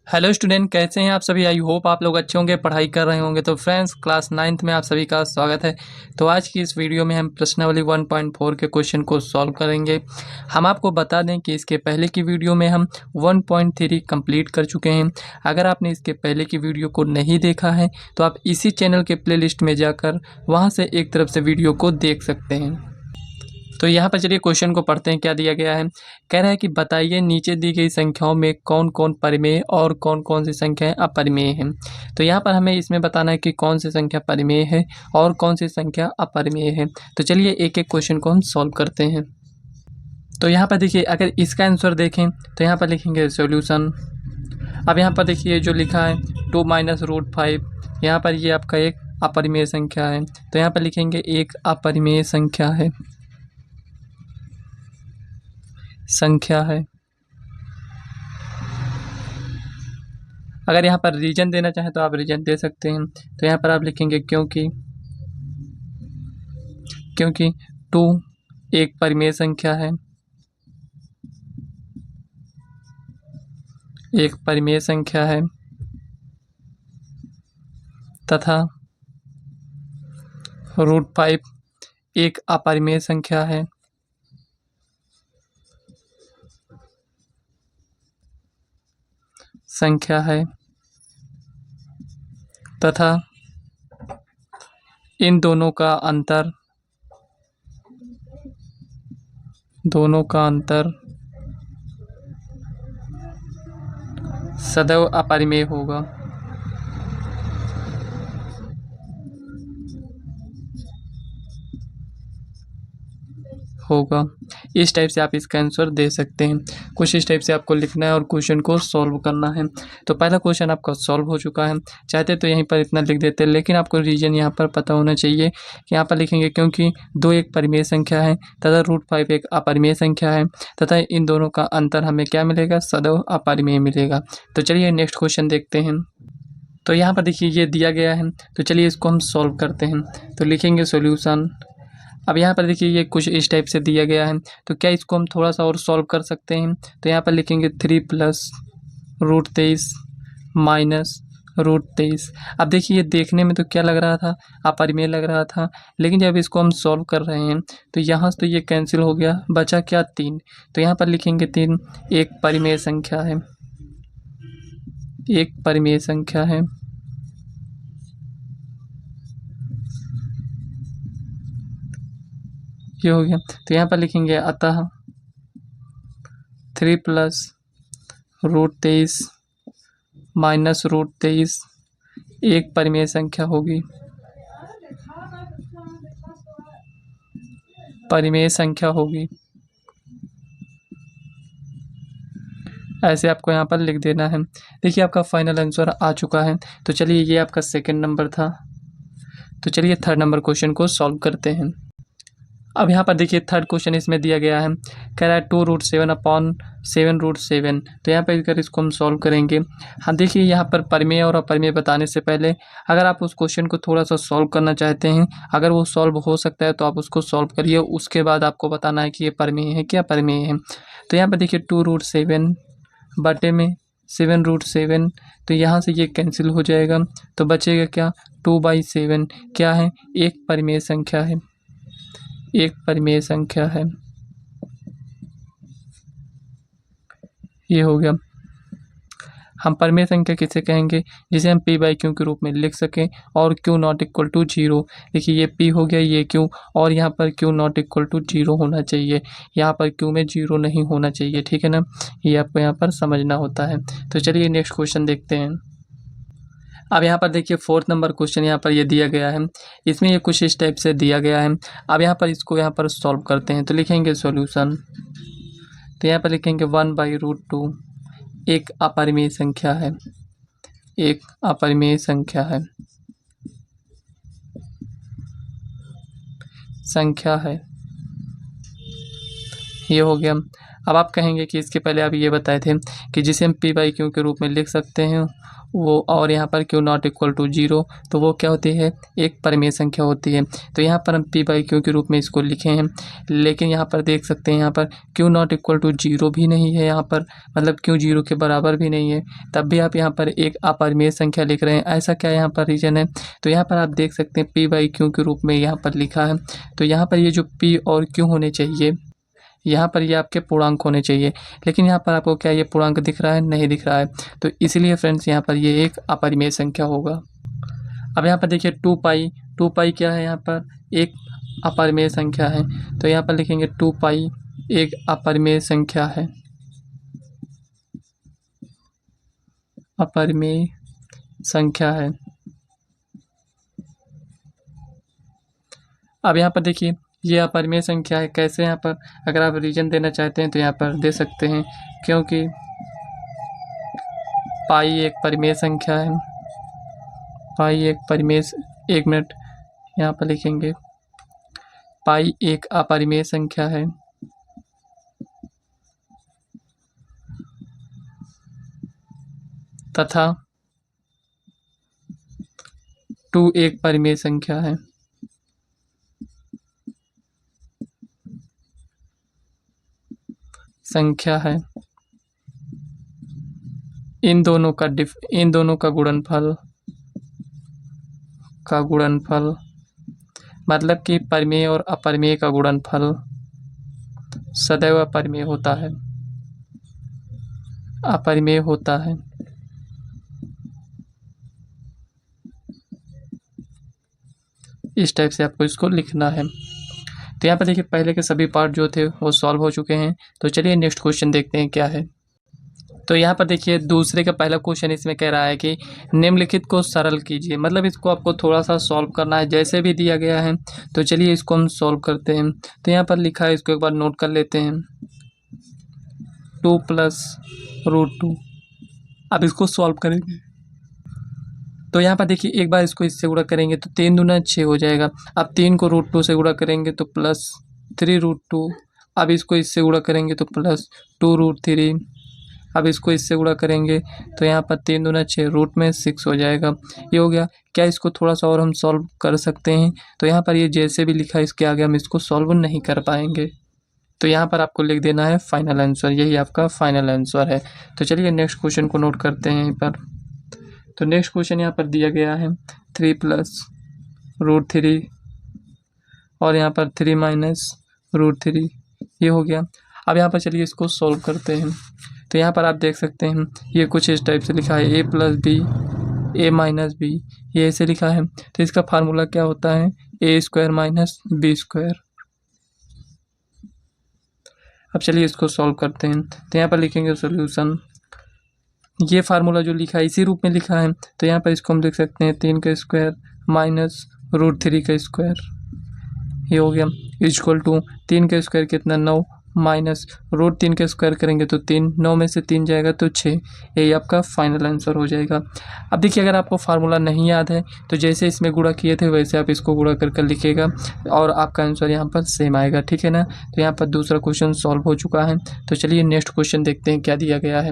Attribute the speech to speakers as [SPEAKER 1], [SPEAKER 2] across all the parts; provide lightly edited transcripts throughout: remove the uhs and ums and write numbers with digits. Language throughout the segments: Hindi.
[SPEAKER 1] हेलो स्टूडेंट, कैसे हैं आप सभी। आई होप आप लोग अच्छे होंगे, पढ़ाई कर रहे होंगे। तो फ्रेंड्स, क्लास 9th में आप सभी का स्वागत है। तो आज की इस वीडियो में हम प्रश्नावली 1.4 के क्वेश्चन को सॉल्व करेंगे। हम आपको बता दें कि इसके पहले की वीडियो में हम 1.3 कंप्लीट कर चुके हैं। अगर आपने इसके पहले की वीडियो को नहीं देखा है तो आप इसी चैनल के प्लेलिस्ट में जाकर वहाँ से एक तरफ से वीडियो को देख सकते हैं। तो यहाँ पर चलिए क्वेश्चन को पढ़ते हैं। क्या दिया गया है, कह रहा है कि बताइए नीचे दी गई संख्याओं में कौन कौन परिमेय और कौन कौन सी संख्याएं अपरिमेय हैं। तो यहाँ पर हमें इसमें बताना है कि कौन सी संख्या परिमेय है और कौन सी संख्या अपरिमेय है। तो चलिए एक एक क्वेश्चन को हम सॉल्व करते हैं। तो यहाँ पर देखिए, अगर इसका आंसर देखें तो यहाँ पर लिखेंगे सॉल्यूशन। अब यहाँ पर देखिए जो लिखा है 2 - √5, यहाँ पर ये आपका एक अपरिमेय संख्या है, तो यहाँ पर लिखेंगे एक अपरिमेय संख्या है। अगर यहाँ पर रीजन देना चाहें तो आप रीजन दे सकते हैं। तो यहाँ पर आप लिखेंगे क्योंकि 2 एक परिमेय संख्या है, तथा √5 एक अपरिमेय संख्या है तथा इन दोनों का अंतर सदैव अपरिमेय होगा। इस टाइप से आप इसका आंसर दे सकते हैं। कुछ इस टाइप से आपको लिखना है और क्वेश्चन को सॉल्व करना है। तो पहला क्वेश्चन आपका सॉल्व हो चुका है। चाहते तो यहीं पर इतना लिख देते, लेकिन आपको रीजन यहाँ पर पता होना चाहिए। यहाँ पर लिखेंगे क्योंकि 2 एक परिमेय संख्या है तथा √5 एक अपरिमेय संख्या है तथा इन दोनों का अंतर हमें क्या मिलेगा, सदैव अपरिमेय मिलेगा। तो चलिए नेक्स्ट क्वेश्चन देखते हैं। तो यहाँ पर देखिए ये दिया गया है, तो चलिए इसको हम सॉल्व करते हैं। तो लिखेंगे सॉल्यूशन। अब यहाँ पर देखिए ये कुछ इस टाइप से दिया गया है, तो क्या इसको हम थोड़ा सा और सॉल्व कर सकते हैं। तो यहाँ पर लिखेंगे 3 + √23 -√23। अब देखिए ये देखने में तो क्या लग रहा था, अपरिमेय लग रहा था, लेकिन जब इसको हम सॉल्व कर रहे हैं तो यहाँ से तो ये कैंसिल हो गया, बचा क्या 3। तो यहाँ पर लिखेंगे 3 एक परिमेय संख्या है। ये हो गया। तो यहाँ पर लिखेंगे अतः 3 + √23 -√23 एक परिमेय संख्या होगी। ऐसे आपको यहाँ पर लिख देना है। देखिए आपका फाइनल आंसर आ चुका है। तो चलिए ये आपका सेकंड नंबर था। तो चलिए थर्ड नंबर क्वेश्चन को सॉल्व करते हैं। अब यहाँ पर देखिए थर्ड क्वेश्चन इसमें दिया गया है, कह रहा है 2√7/7√7। तो यहाँ पर अगर इसको हम सॉल्व करेंगे, हाँ देखिए यहाँ पर परिमेय और अपरिमेय बताने से पहले अगर आप उस क्वेश्चन को थोड़ा सा सॉल्व करना चाहते हैं, अगर वो सॉल्व हो सकता है तो आप उसको सॉल्व करिए। उसके बाद आपको बताना है कि ये परिमेय है क्या परिमेय है। तो यहाँ पर देखिए 2√7 बटे में 7√7, तो यहाँ से ये कैंसिल हो जाएगा, तो बचेगा क्या 2/7। क्या है, एक परिमेय संख्या है। ये हो गया। हम परिमेय संख्या किसे कहेंगे, जिसे हम p/q के रूप में लिख सकें और q ≠ 0। देखिए ये p हो गया, ये q, और यहाँ पर q ≠ 0 होना चाहिए। यहाँ पर q में 0 नहीं होना चाहिए, ठीक है ना। ये आपको यहाँ पर समझना होता है। तो चलिए नेक्स्ट क्वेश्चन देखते हैं। अब यहाँ पर देखिए फोर्थ नंबर क्वेश्चन यहाँ पर ये दिया गया है। इसमें ये कुछ इस टाइप से दिया गया है। अब यहाँ पर इसको यहाँ पर सॉल्व करते हैं। तो लिखेंगे सॉल्यूशन। तो यहाँ पर लिखेंगे 1/√2 एक अपरिमेय संख्या है। ये हो गया। अब आप कहेंगे कि इसके पहले आप ये बताए थे कि जिसे हम पी बाई क्यू के रूप में लिख सकते हैं वो, और यहाँ पर q not equal to zero, तो वो क्या होती है, एक परिमेय संख्या होती है। तो यहाँ पर हम पी बाई क्यू के रूप में इसको लिखे हैं, लेकिन यहाँ पर देख सकते हैं यहाँ पर q not equal to zero भी नहीं है, यहाँ पर मतलब क्यू जीरो के बराबर भी नहीं है, तब भी आप यहाँ पर एक अपरिमेय संख्या लिख रहे हैं। ऐसा क्या यहाँ पर रीज़न है, तो यहाँ पर आप देख सकते हैं पी बाई क्यू के रूप में यहाँ पर लिखा है। तो यहाँ पर ये जो पी और क्यू होने चाहिए, यहाँ पर ये आपके पूर्णांक होने चाहिए, लेकिन यहाँ पर आपको क्या ये पूर्णांक दिख रहा है, नहीं दिख रहा है। तो इसलिए फ्रेंड्स यहाँ पर ये एक अपरिमेय संख्या होगा। अब यहाँ पर देखिए टू पाई क्या है, यहाँ पर एक अपरिमेय संख्या है। तो यहाँ पर लिखेंगे टू पाई एक अपरिमेय संख्या है, अपरिमेय संख्या है। अब यहाँ पर देखिए ये अपरिमेय संख्या है, कैसे, यहाँ पर अगर आप रीजन देना चाहते हैं तो यहाँ पर दे सकते हैं, क्योंकि पाई एक परिमेय संख्या है, पाई एक परिमेय, एक मिनट यहाँ पर लिखेंगे पाई एक अपरिमेय संख्या है, तथा टू एक परिमेय संख्या है। इन दोनों का गुणनफल मतलब कि परिमेय और अपरिमेय का गुणनफल सदैव अपरिमेय होता है, अपरिमेय होता है। इस टाइप से आपको इसको लिखना है। तो यहाँ पर देखिए पहले के सभी पार्ट जो थे वो सॉल्व हो चुके हैं। तो चलिए नेक्स्ट क्वेश्चन देखते हैं क्या है। तो यहाँ पर देखिए दूसरे का पहला क्वेश्चन इसमें कह रहा है कि निम्नलिखित को सरल कीजिए, मतलब इसको आपको थोड़ा सा सॉल्व करना है जैसे भी दिया गया है। तो चलिए इसको हम सॉल्व करते हैं। तो यहाँ पर लिखा है, इसको एक बार नोट कर लेते हैं, 2 + √2। अब इसको सॉल्व करेंगे तो यहाँ पर देखिए एक बार इसको इससे गुणा करेंगे तो 3 दूना 6 हो जाएगा। अब 3 को √2 से गुणा करेंगे तो +3√2। अब इसको इससे गुणा करेंगे तो +2√3। अब इसको इससे गुणा करेंगे तो यहाँ पर 3 दूना 6, रूट में 6 हो जाएगा। ये हो गया। क्या इसको थोड़ा सा और हम सॉल्व कर सकते हैं? तो यहाँ पर ये जैसे भी लिखा है इसके आगे हम इसको सॉल्व नहीं कर पाएंगे। तो यहाँ पर आपको लिख देना है फाइनल आंसर, यही आपका फाइनल आंसर है। तो चलिए नेक्स्ट क्वेश्चन को नोट करते हैं यहीं पर। तो नेक्स्ट क्वेश्चन यहाँ पर दिया गया है 3 + √3 और यहाँ पर 3 - √3, ये हो गया। अब यहाँ पर चलिए इसको सॉल्व करते हैं। तो यहाँ पर आप देख सकते हैं ये कुछ इस टाइप से लिखा है, a + b a - b, ये ऐसे लिखा है। तो इसका फार्मूला क्या होता है, a² - b²। अब चलिए इसको सॉल्व करते हैं। तो यहाँ पर लिखेंगे सॉल्यूशन, ये फार्मूला जो लिखा है इसी रूप में लिखा है। तो यहाँ पर इसको हम लिख सकते हैं 3 का स्क्वायर माइनस √3 का स्क्वायर, ये हो गया, इक्वल टू 3 का स्क्वायर कितना 9 माइनस √3 का स्क्वायर करेंगे तो 3, 9 में से 3 जाएगा तो 6, यही आपका फाइनल आंसर हो जाएगा। अब देखिए अगर आपको फार्मूला नहीं याद है तो जैसे इसमें गुणा किए थे वैसे आप इसको गुणा कर कर लिखिएगा और आपका आंसर यहाँ पर सेम आएगा, ठीक है ना। तो यहाँ पर दूसरा क्वेश्चन सॉल्व हो चुका है। तो चलिए नेक्स्ट क्वेश्चन देखते हैं क्या दिया गया है।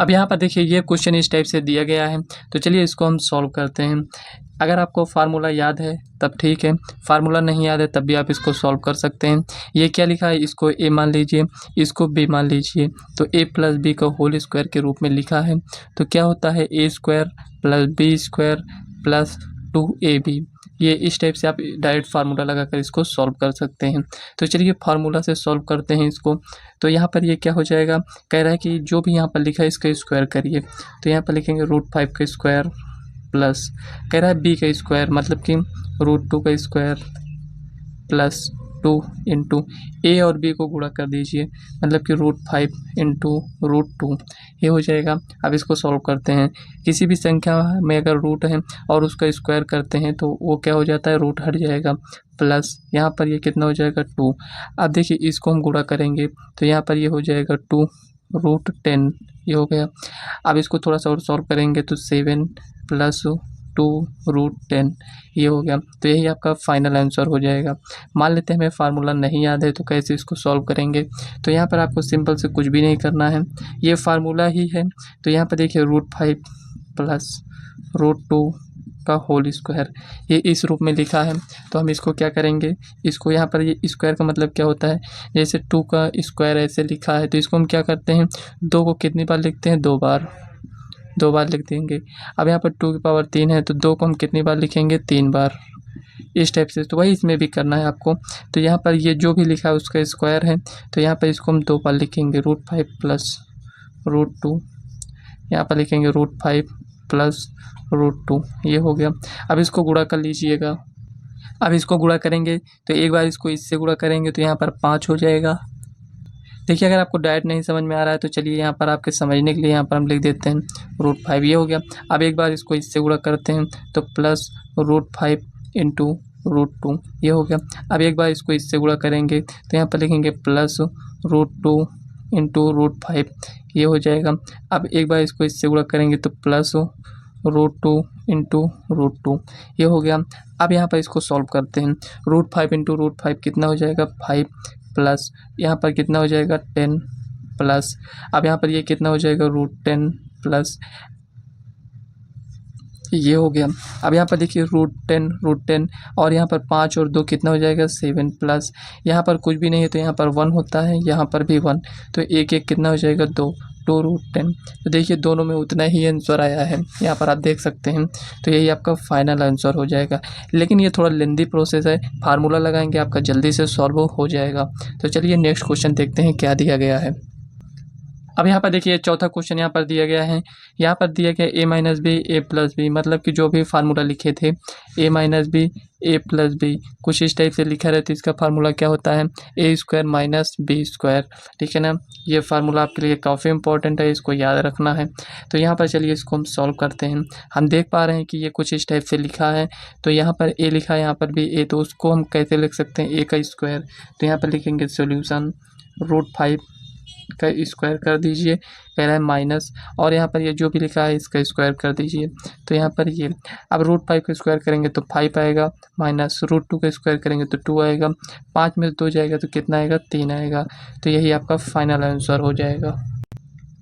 [SPEAKER 1] अब यहाँ पर देखिए ये क्वेश्चन इस टाइप से दिया गया है। तो चलिए इसको हम सॉल्व करते हैं। अगर आपको फार्मूला याद है तब ठीक है, फार्मूला नहीं याद है तब भी आप इसको सॉल्व कर सकते हैं। ये क्या लिखा है, इसको a मान लीजिए, इसको b मान लीजिए। तो a + b का होल स्क्वायर के रूप में लिखा है। तो क्या होता है a² + b² + 2ab। ये इस टाइप से आप डायरेक्ट फार्मूला लगाकर इसको सॉल्व कर सकते हैं। तो चलिए फार्मूला से सॉल्व करते हैं इसको। तो यहाँ पर ये क्या हो जाएगा, कह रहा है कि जो भी यहाँ पर लिखा है इसका स्क्वायर करिए। तो यहाँ पर लिखेंगे √5 का स्क्वायर प्लस, कह रहा है b का स्क्वायर मतलब कि √2 का स्क्वायर प्लस 2 इंटू a और b को गुणा कर दीजिए, मतलब कि √5 इंटू √2, ये हो जाएगा। अब इसको सॉल्व करते हैं। किसी भी संख्या में अगर रूट है और उसका स्क्वायर करते हैं तो वो क्या हो जाता है, रूट हट जाएगा, प्लस यहाँ पर ये कितना हो जाएगा 2। अब देखिए इसको हम गुणा करेंगे तो यहाँ पर ये हो जाएगा 2√10, ये हो गया। अब इसको थोड़ा सा और सॉल्व करेंगे तो 7 + 2√10 ये हो गया। तो यही आपका फाइनल आंसर हो जाएगा। मान लेते हैं हमें फार्मूला नहीं याद है तो कैसे इसको सॉल्व करेंगे। तो यहाँ पर आपको सिंपल से कुछ भी नहीं करना है, ये फार्मूला ही है। तो यहाँ पर देखिए √5 प्लस √2 का होल स्क्वायर, ये इस रूप में लिखा है। तो हम इसको क्या करेंगे, इसको यहाँ पर, ये स्क्वायर का मतलब क्या होता है, जैसे 2 का स्क्वायर ऐसे लिखा है तो इसको हम क्या करते हैं, 2 को कितनी बार लिखते हैं, 2 बार लिख देंगे। अब यहाँ पर 2 की पावर 3 है तो 2 को हम कितनी बार लिखेंगे, 3 बार, इस टाइप से। तो वही इसमें भी करना है आपको। तो यहाँ पर ये जो भी लिखा है उसका स्क्वायर है, तो यहाँ पर इसको हम 2 बार लिखेंगे, √5 प्लस √2, यहाँ पर लिखेंगे √5 प्लस √2, ये हो गया। अब इसको गुणा कर लीजिएगा। अब इसको गुणा करेंगे तो एक बार इसको इससे गुणा करेंगे तो यहाँ पर 5 हो जाएगा। देखिए अगर आपको डायरेक्ट नहीं समझ में आ रहा है तो चलिए यहाँ पर आपके समझने के लिए यहाँ पर हम लिख देते हैं √5, ये हो गया। अब एक बार इसको इससे गुणा करते हैं तो प्लस √5 इंटू √2, ये हो गया। अब एक बार इसको इससे गुणा करेंगे तो यहाँ पर लिखेंगे प्लस √2 इंटू √5, ये हो जाएगा। अब एक बार इसको इससे गुणा करेंगे तो प्लस √2 इंटू √2, ये हो गया। अब यहाँ पर इसको सॉल्व करते हैं। √5 इंटू √5 कितना हो जाएगा, 5 प्लस यहाँ पर कितना हो जाएगा, 10 प्लस, अब यहाँ पर ये कितना हो जाएगा, √10 प्लस, ये हो गया। अब यहाँ पर देखिए √10 और यहाँ पर 5 और 2 कितना हो जाएगा, 7 प्लस, यहाँ पर कुछ भी नहीं है तो यहाँ पर 1 होता है, यहाँ पर भी 1, तो एक कितना हो जाएगा, 2√10। तो देखिए दोनों में उतना ही आंसर आया है, यहाँ पर आप देख सकते हैं। तो यही आपका फाइनल आंसर हो जाएगा। लेकिन ये थोड़ा लेंदी प्रोसेस है, फार्मूला लगाएंगे आपका जल्दी से सॉल्व हो जाएगा। तो चलिए नेक्स्ट क्वेश्चन देखते हैं क्या दिया गया है। अब यहाँ पर देखिए चौथा क्वेश्चन यहाँ पर दिया गया है। यहाँ पर दिया गया a minus b a plus b, मतलब कि जो भी फार्मूला लिखे थे a minus b a plus b, कुछ इस टाइप से लिखा रहता है। इसका फार्मूला क्या होता है, a square minus b square, ठीक है ना। ये फार्मूला आपके लिए काफ़ी इंपॉर्टेंट है, इसको याद रखना है। तो यहाँ पर चलिए इसको हम सॉल्व करते हैं। हम देख पा रहे हैं कि ये कुछ इस टाइप से लिखा है। तो यहाँ पर a लिखा है, यहाँ पर भी a, तो उसको हम कैसे लिख सकते हैं, a का स्क्वायर। तो यहाँ पर लिखेंगे सोल्यूशन √5 का स्क्वायर कर दीजिए, कह रहा है माइनस, और यहाँ पर ये जो भी लिखा है इसका स्क्वायर कर दीजिए। तो यहाँ पर ये अब √5 का स्क्वायर करेंगे तो 5 आएगा, माइनस √2 का स्क्वायर करेंगे तो 2 आएगा, 5 में 2 जाएगा तो कितना आएगा, 3 आएगा। तो यही आपका फाइनल आंसर हो जाएगा।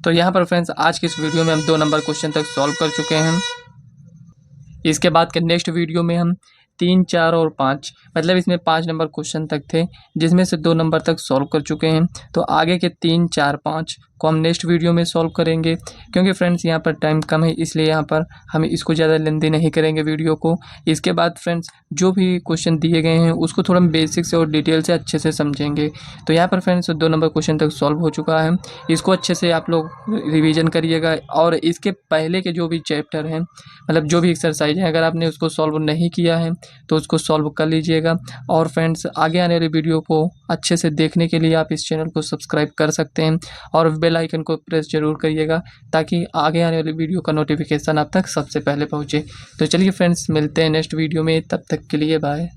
[SPEAKER 1] तो यहाँ पर फ्रेंड्स आज की इस वीडियो में हम 2 नंबर क्वेश्चन तक सॉल्व कर चुके हैं। इसके बाद के नेक्स्ट वीडियो में हम 3, 4 और 5, मतलब इसमें 5 नंबर क्वेश्चन तक थे, जिसमें से 2 नंबर तक सॉल्व कर चुके हैं। तो आगे के 3, 4, 5 को हम नेक्स्ट वीडियो में सॉल्व करेंगे। क्योंकि फ्रेंड्स यहाँ पर टाइम कम है, इसलिए यहाँ पर हम इसको ज़्यादा लेंदी नहीं करेंगे वीडियो को। इसके बाद फ्रेंड्स जो भी क्वेश्चन दिए गए हैं उसको थोड़ा बेसिक से और डिटेल से अच्छे से समझेंगे। तो यहाँ पर फ्रेंड्स 2 नंबर क्वेश्चन तक सॉल्व हो चुका है, इसको अच्छे से आप लोग रिविज़न करिएगा। और इसके पहले के जो भी चैप्टर हैं, मतलब जो भी एक्सरसाइज है, अगर आपने उसको सॉल्व नहीं किया है तो उसको सॉल्व कर लीजिएगा। और फ्रेंड्स आगे आने वाली वीडियो को अच्छे से देखने के लिए आप इस चैनल को सब्सक्राइब कर सकते हैं और बेल आइकन को प्रेस जरूर करिएगा, ताकि आगे आने वाली वीडियो का नोटिफिकेशन आप तक सबसे पहले पहुंचे। तो चलिए फ्रेंड्स मिलते हैं नेक्स्ट वीडियो में, तब तक के लिए बाय।